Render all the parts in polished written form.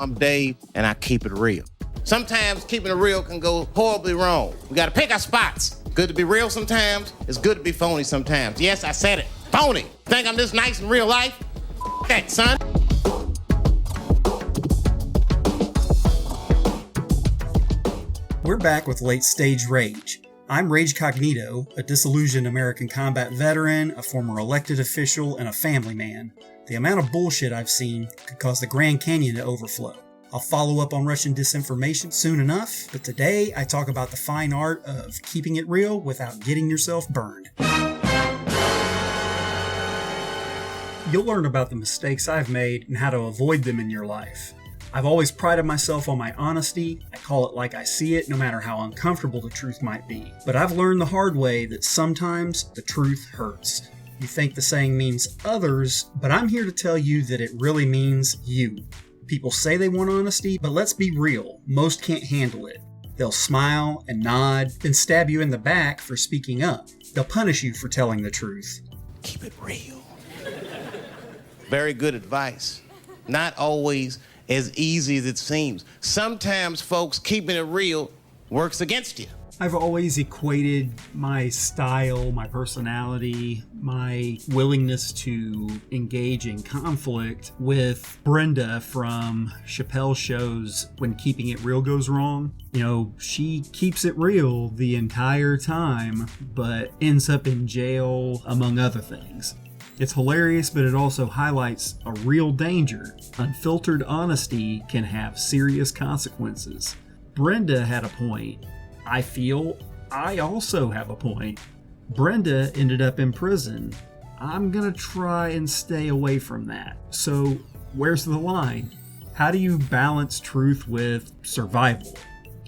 I'm Dave, and I keep it real. Sometimes keeping it real can go horribly wrong. We gotta pick our spots. Good to be real sometimes. It's good to be phony sometimes. Yes, I said it. Phony. Think I'm this nice in real life? That, son. We're back with Late Stage Rage. I'm Ragecognito, a disillusioned American combat veteran, a former elected official, and a family man. The amount of bullshit I've seen could cause the Grand Canyon to overflow. I'll follow up on Russian disinformation soon enough, but today I talk about the fine art of keeping it real without getting yourself burned. You'll learn about the mistakes I've made and how to avoid them in your life. I've always prided myself on my honesty. I call it like I see it, no matter how uncomfortable the truth might be. But I've learned the hard way that sometimes the truth hurts. You think the saying means others, but I'm here to tell you that it really means you. People say they want honesty, but let's be real, most can't handle it. They'll smile and nod, then stab you in the back for speaking up. They'll punish you for telling the truth. Keep it real. Very good advice. Not always as easy as it seems. Sometimes, folks, keeping it real works against you. I've always equated my style, my personality, my willingness to engage in conflict with Brenda from Chappelle's shows When Keeping It Real Goes Wrong. You know, she keeps it real the entire time, but ends up in jail, among other things. It's hilarious, but it also highlights a real danger. Unfiltered honesty can have serious consequences. Brenda had a point. I feel I also have a point. Brenda ended up in prison. I'm gonna try and stay away from that. So, where's the line? How do you balance truth with survival?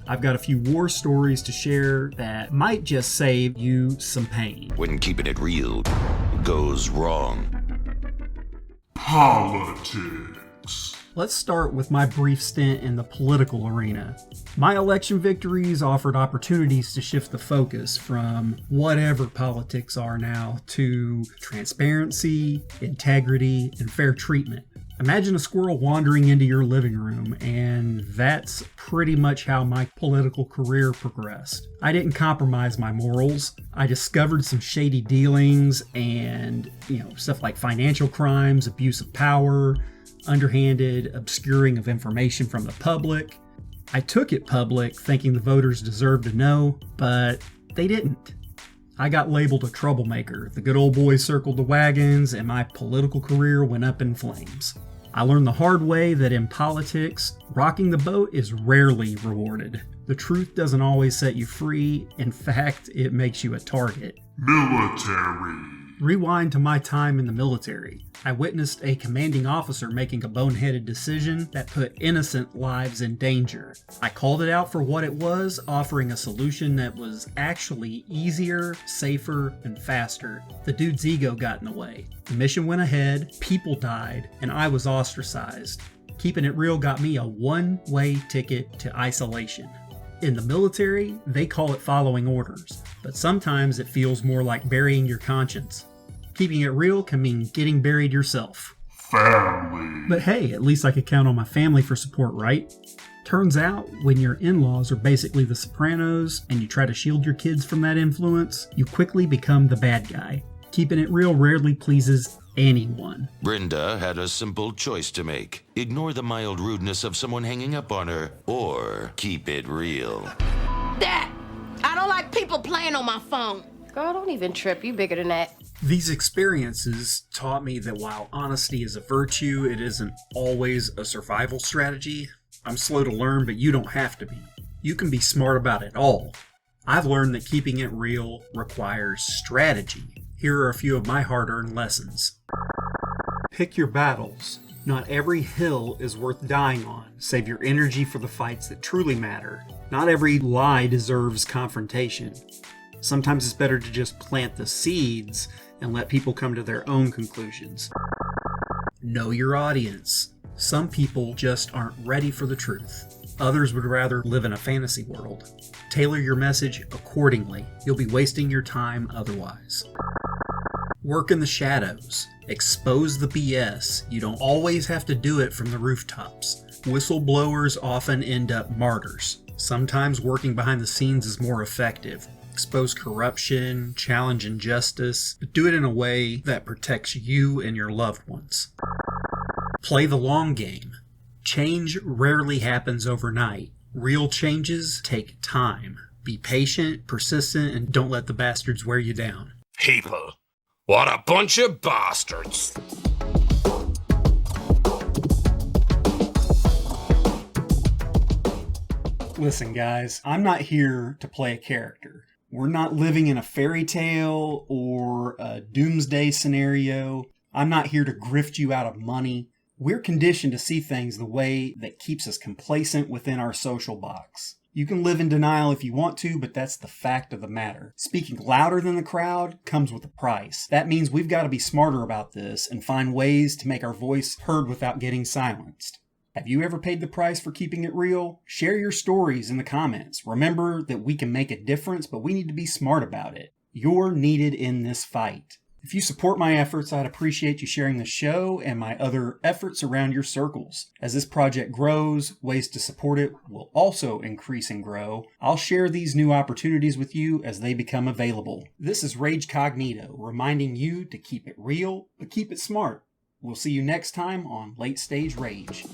I've got a few war stories to share that might just save you some pain. When keeping it real goes wrong. Politics. Let's start with my brief stint in the political arena. My election victories offered opportunities to shift the focus from whatever politics are now to transparency, integrity, and fair treatment. Imagine a squirrel wandering into your living room, and that's pretty much how my political career progressed. I didn't compromise my morals. I discovered some shady dealings and, stuff like financial crimes, abuse of power, underhanded obscuring of information from the public. I took it public thinking the voters deserved to know, but they didn't. I got labeled a troublemaker. The good old boys circled the wagons, and my political career went up in flames. I learned the hard way that in politics, rocking the boat is rarely rewarded. The truth doesn't always set you free. In fact, it makes you a target. Military. Rewind to my time in the military. I witnessed a commanding officer making a boneheaded decision that put innocent lives in danger. I called it out for what it was, offering a solution that was actually easier, safer, and faster. The dude's ego got in the way. The mission went ahead, people died, and I was ostracized. Keeping it real got me a one-way ticket to isolation. In the military, they call it following orders, but sometimes it feels more like burying your conscience. Keeping it real can mean getting buried yourself. Family. But hey, at least I could count on my family for support, right? Turns out, when your in-laws are basically the Sopranos and you try to shield your kids from that influence, you quickly become the bad guy. Keeping it real rarely pleases anyone. Brenda had a simple choice to make. Ignore the mild rudeness of someone hanging up on her, or keep it real. Dad, I don't like people playing on my phone. Girl, don't even trip. You bigger than that. These experiences taught me that while honesty is a virtue, it isn't always a survival strategy. I'm slow to learn, but you don't have to be. You can be smart about it all. I've learned that keeping it real requires strategy. Here are a few of my hard-earned lessons. Pick your battles. Not every hill is worth dying on. Save your energy for the fights that truly matter. Not every lie deserves confrontation. Sometimes it's better to just plant the seeds and let people come to their own conclusions. Know your audience. Some people just aren't ready for the truth. Others would rather live in a fantasy world. Tailor your message accordingly. You'll be wasting your time otherwise. Work in the shadows. Expose the BS. You don't always have to do it from the rooftops. Whistleblowers often end up martyrs. Sometimes working behind the scenes is more effective. Expose corruption, challenge injustice, but do it in a way that protects you and your loved ones. Play the long game. Change rarely happens overnight. Real changes take time. Be patient, persistent, and don't let the bastards wear you down. People, what a bunch of bastards. Listen, guys, I'm not here to play a character. We're not living in a fairy tale or a doomsday scenario. I'm not here to grift you out of money. We're conditioned to see things the way that keeps us complacent within our social box. You can live in denial if you want to, but that's the fact of the matter. Speaking louder than the crowd comes with a price. That means we've got to be smarter about this and find ways to make our voice heard without getting silenced. Have you ever paid the price for keeping it real? Share your stories in the comments. Remember that we can make a difference, but we need to be smart about it. You're needed in this fight. If you support my efforts, I'd appreciate you sharing the show and my other efforts around your circles. As this project grows, ways to support it will also increase and grow. I'll share these new opportunities with you as they become available. This is Ragecognito, reminding you to keep it real, but keep it smart. We'll see you next time on Late Stage Rage.